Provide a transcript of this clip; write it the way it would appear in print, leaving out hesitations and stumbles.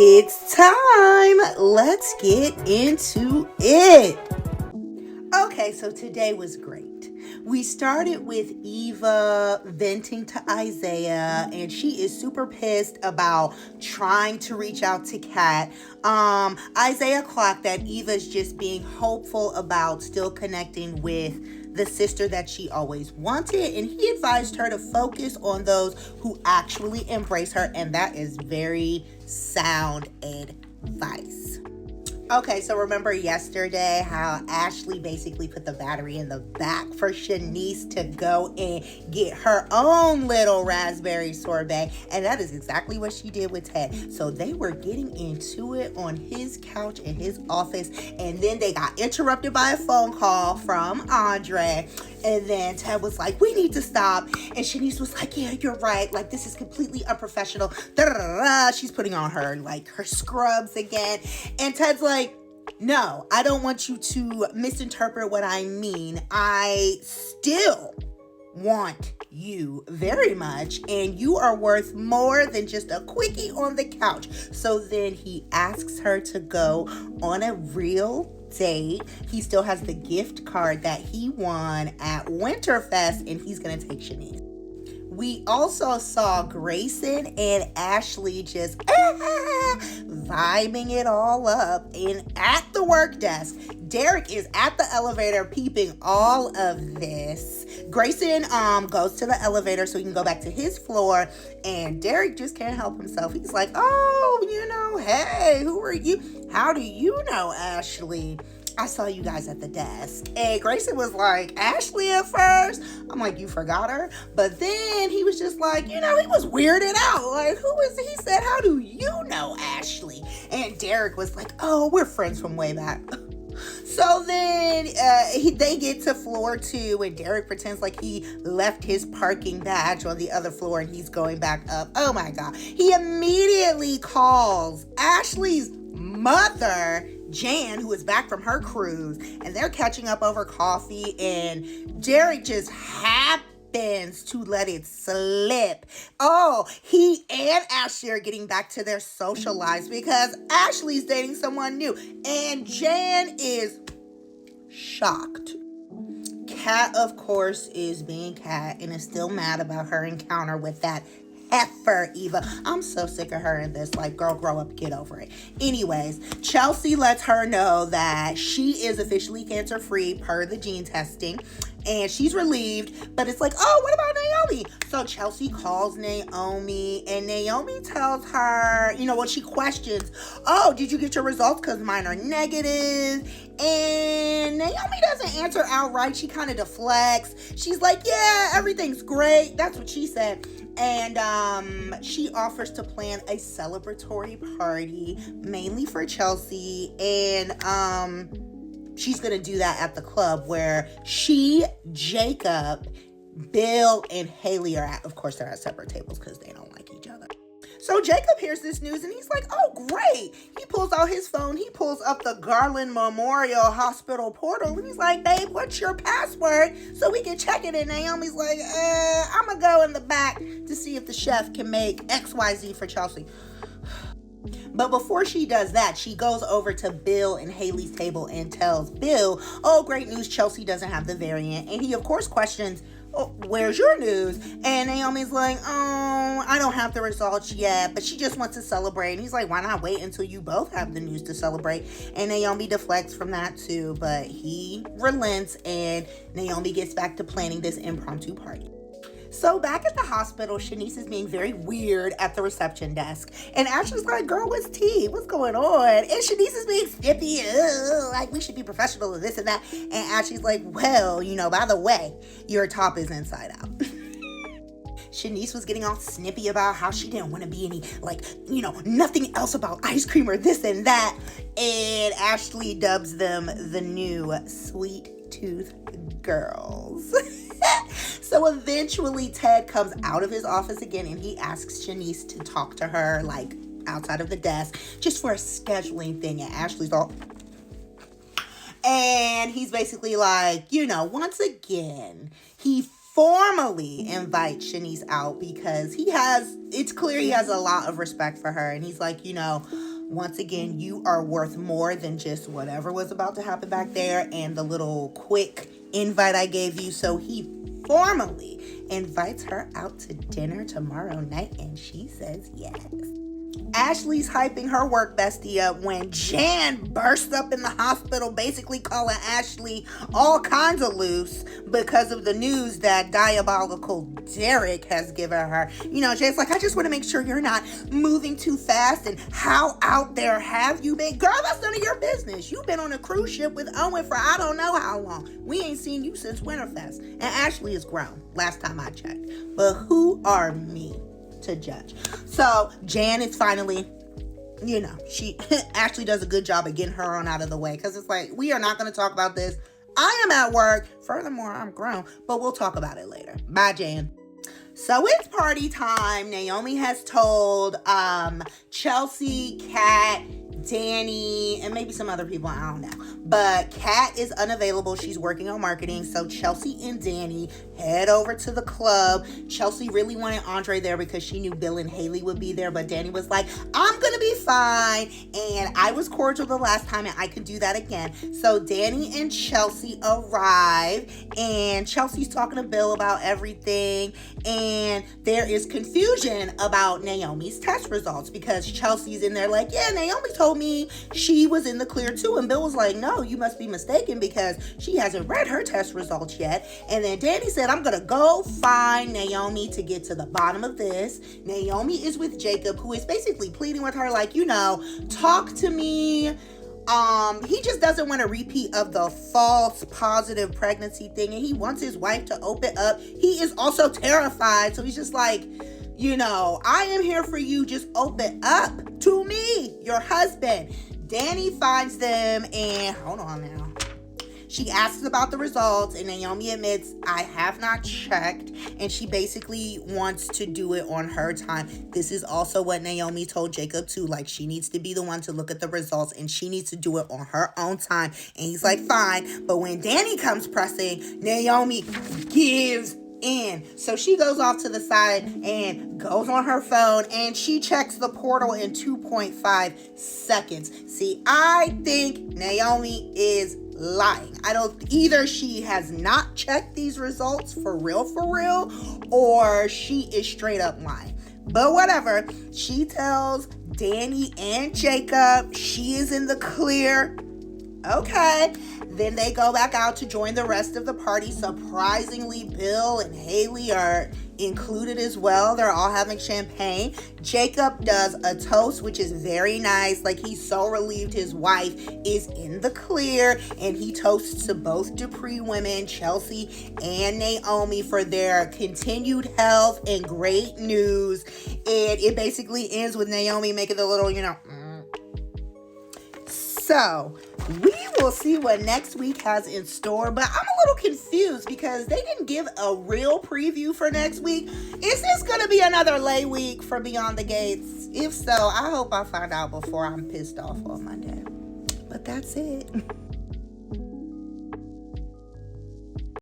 It's time. Let's get into it. Okay, so today was great. We started with Eva venting to Isaiah, and she is super pissed about trying to reach out to Kat. Isaiah clocked that Eva's just being hopeful about still connecting with the sister that she always wanted, and he advised her to focus on those who actually embrace her, and that is very sound advice. Okay, so remember yesterday how Ashley basically put the battery in the back for Shanice to go and get her own little raspberry sorbet, and that is exactly what she did with Ted. So they were getting into it on his couch in his office, and then they got interrupted by a phone call from Andre. And then Ted was like, we need to stop. And Shanice was like, yeah, you're right. Like, this is completely unprofessional. Da-da-da-da. She's putting on her scrubs again. And Ted's like, no, I don't want you to misinterpret what I mean. I still want you very much, and you are worth more than just a quickie on the couch. So then he asks her to go on a real date. He still has the gift card that he won at Winterfest, and he's gonna take Shanice. We also saw Grayson and Ashley just vibing it all up. And at the work desk, Derek is at the elevator peeping all of this. Grayson goes to the elevator so he can go back to his floor, and Derek just can't help himself. He's like, oh, hey, who are you? How do you know Ashley? I saw you guys at the desk. And Grayson was like, Ashley at first? I'm like, you forgot her? But then he was just like, he was weirded out. Like, who is he? He said, how do you know Ashley? And Derek was like, oh, we're friends from way back. So then they get to floor 2, and Derek pretends like he left his parking badge on the other floor and he's going back up. Oh my God. He immediately calls Ashley's mother, Jan, who is back from her cruise, and they're catching up over coffee, and Derek just happens to let it slip. Oh, he and Ashley are getting back to their social lives because Ashley's dating someone new, and Jan is shocked. Kat, of course, is being Kat and is still mad about her encounter with that heifer Eva. I'm so sick of her in this. Like, girl, grow up, get over it. Anyways, Chelsea lets her know that she is officially cancer-free per the gene testing, and she's relieved, but it's like, oh, what about Naomi? So Chelsea calls Naomi, and Naomi tells her, she questions, oh, did you get your results? Because mine are negative. And Naomi doesn't answer outright. She kind of deflects. She's like, yeah, everything's great. That's what she said. And she offers to plan a celebratory party, mainly for Chelsea. And she's going to do that at the club where she, Jacob, Bill, and Haley are at. Of course, they're at separate tables because they don't like each other. So Jacob hears this news and he's like, oh, great. He pulls out his phone. He pulls up the Garland Memorial Hospital portal. And he's like, babe, what's your password so we can check it? And Naomi's like, I'm going to go in the back to see if the chef can make XYZ for Chelsea. But before she does that, she goes over to Bill and Haley's table and tells Bill, oh, great news, Chelsea doesn't have the variant. And he, of course, questions, oh, where's your news? And Naomi's like, oh, I don't have the results yet, but she just wants to celebrate. And he's like, why not wait until you both have the news to celebrate? And Naomi deflects from that too, but he relents, and Naomi gets back to planning this impromptu party. So back at the hospital, Shanice is being very weird at the reception desk. And Ashley's like, girl, what's tea? What's going on? And Shanice is being snippy. Like, we should be professional and this and that. And Ashley's like, well, by the way, your top is inside out. Shanice was getting all snippy about how she didn't want to be any, nothing else about ice cream or this and that. And Ashley dubs them the new Sweet Tooth Girls. So eventually Ted comes out of his office again, and he asks Shanice to talk to her, outside of the desk, just for a scheduling thing. And Ashley's all... And he's basically like, once again, he formally invites Shanice out because it's clear he has a lot of respect for her. And he's like, once again, you are worth more than just whatever was about to happen back there and the little quick invite I gave you. So he formally invites her out to dinner tomorrow night, and she says yes. Ashley's hyping her work bestie up when Jan bursts up in the hospital, basically calling Ashley all kinds of loose because of the news that diabolical Derek has given her. You know, Jan's like, I just want to make sure you're not moving too fast, and how out there have you been? Girl, that's none of your business. You've been on a cruise ship with Owen for I don't know how long. We ain't seen you since Winterfest. And Ashley is grown, last time I checked. But who are me to judge? So Jan is finally, you know, Ashley does a good job of getting her on out of the way, because it's like, we are not going to talk about this. I am at work. Furthermore, I'm grown, but we'll talk about it later. Bye, Jan. So it's party time. Naomi has told Chelsea, Kat, Danny, and maybe some other people, I don't know. But Kat is unavailable. She's working on marketing. So Chelsea and Danny head over to the club. Chelsea really wanted Andre there because she knew Bill and Haley would be there. But Danny was like, I'm going to be fine. And I was cordial the last time, and I could do that again. So Danny and Chelsea arrive, and Chelsea's talking to Bill about everything. And there is confusion about Naomi's test results, because Chelsea's in there like, yeah, Naomi told me she was in the clear too. And Bill was like, no, you must be mistaken, because she hasn't read her test results yet. And then Danny said, I'm gonna go find Naomi to get to the bottom of this. Naomi is with Jacob, who is basically pleading with her like, you know, talk to me. He just doesn't want a repeat of the false positive pregnancy thing, and he wants his wife to open up. He is also terrified, so he's just like, you know, I am here for you. Just open up to me, your husband. Danny finds them, and hold on now. She asks about the results, and Naomi admits, I have not checked, and she basically wants to do it on her time. This is also what Naomi told Jacob too, like she needs to be the one to look at the results, and she needs to do it on her own time. And he's like, fine. But when Danny comes pressing, Naomi gives in. So she goes off to the side and goes on her phone, and she checks the portal in 2.5 seconds. See, I think Naomi is lying. Either she has not checked these results for real, or she is straight up lying. But whatever, she tells Danny and Jacob she is in the clear. Okay. Then they go back out to join the rest of the party. Surprisingly, Bill and Haley are included as well. They're all having champagne. Jacob does a toast, which is very nice. Like, he's so relieved his wife is in the clear. And he toasts to both Dupree women, Chelsea and Naomi, for their continued health and great news. And it basically ends with Naomi making the little, you know, So, we will see what next week has in store, but I'm a little confused because they didn't give a real preview for next week. Is this going to be another lay week for Beyond the Gates? If so, I hope I find out before I'm pissed off on Monday. But that's it.